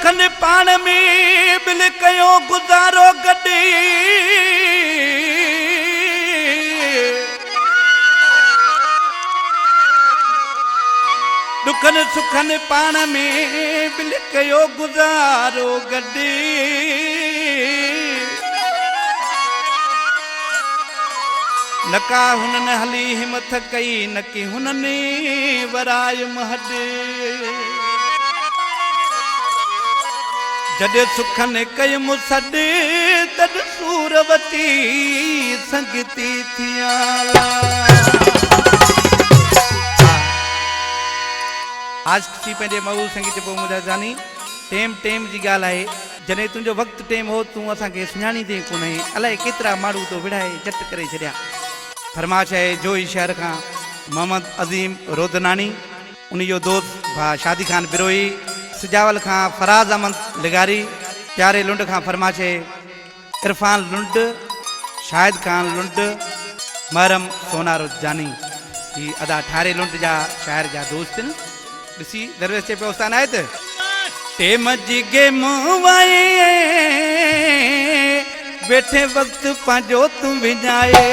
दुखनि पाण में बिल कयो गुज़ारो गॾी दुखनि सुखनि पाण में बिल कयो गुज़ारो गॾी नका हुननि हली हिमत कई न की हुननि वराय महद जॾहिं सुखनि कई मुसॾ तॾ सूरवती संगती थिया आज थी पंहिंजे महबूब संगीत पोइ मुंहिंजा जानी टेम जी ॻाल्हि आहे जॾहिं तुंहिंजो वक़्तु टेम हो तूं असांखे सुञाणींदे कोन अलाए केतिरा माण्हू तो विढ़ाए झट करे छॾिया फरमाश है जोई शहर का मोहम्मद अज़ीम रोदनानी उन जो दोस्त भा शादी खान बिरोई सिजावल खां फराज अहमद लिगारी प्यारे लुंड खां फरमाश है इरफान लुंड शाहिद खान लुंड महरम सोनारो जानी ही अदा ठारे लुंड जा शायर जा दोस्त ॾिसी दरवेश चे प्योस्तान आहे त टेम जी गेम वाए बैठे वक्त पंहिंजो तूं विञाए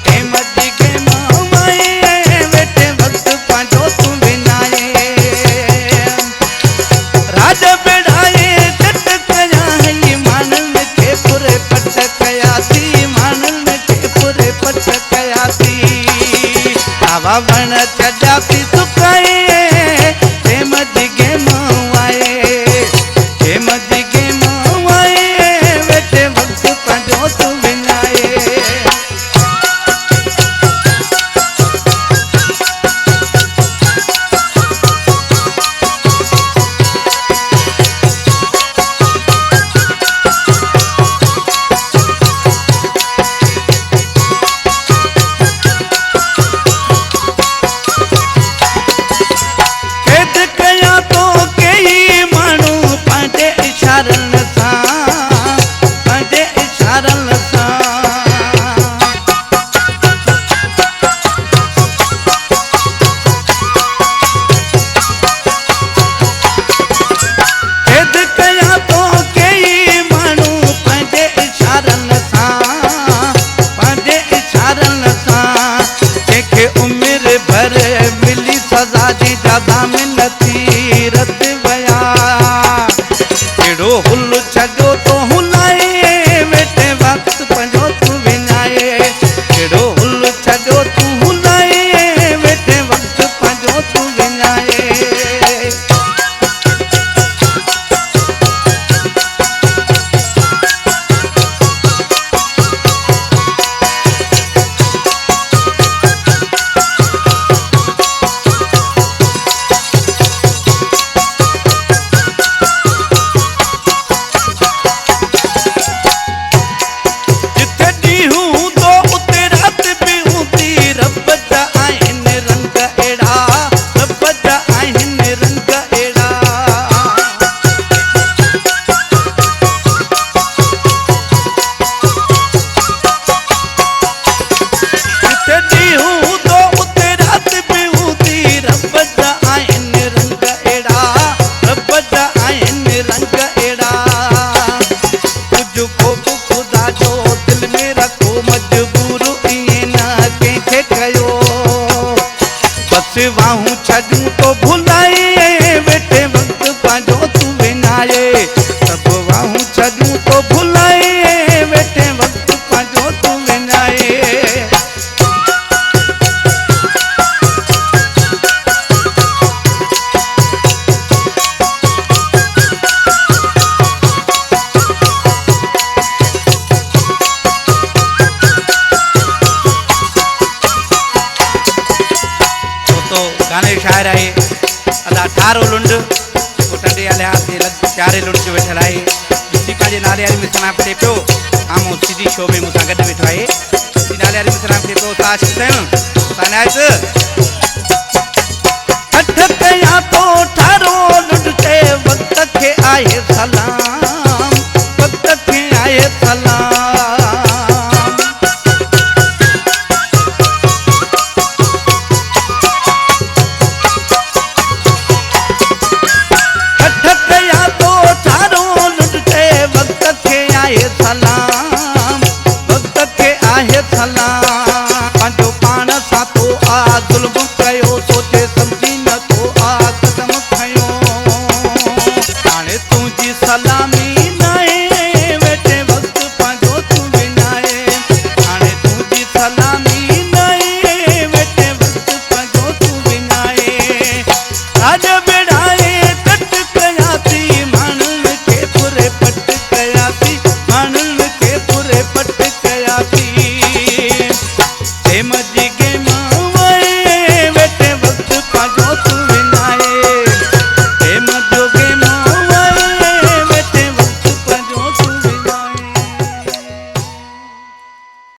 टेम जी गेम वाए बैठे वक्त पंहिंजो तूं विञाए राज बेड़ाए झट कया ही माननि खे पुरे पट कयासीं माननि खे पुरे पट कयासीं आवा वण चढ़ाती सुकाए टेम जी गेम वाए टेम जी गेम बैठे वक्त पंहिंजो तूं विञाए कैद कया तो कई माण्हू पंहिंजे इशारनि वाहूं छॾूं तो भुलाए वेठे वक्त पंहिंजो तूं विञाए सभ वाहूं छॾूं तो भुलाए वेठे वक्त पंहिंजो तूं विञाए गाने शायर आहे अदा ठारो लुंड टंडे लिहाज़ प्यारे लुंड जो वेठल आहे ॾिसी पंहिंजे नाले वारी मिसना पिटे पियो आमो सिधी शो में मूंसां गॾु वेठो आहे ॾिसी नाले वारी मिसना पिटे पियो ताश कयूं तानायत अठ कया तो ठारो लुंड ते वक्त खे आहे सलाम वक्त खे आहे सलाम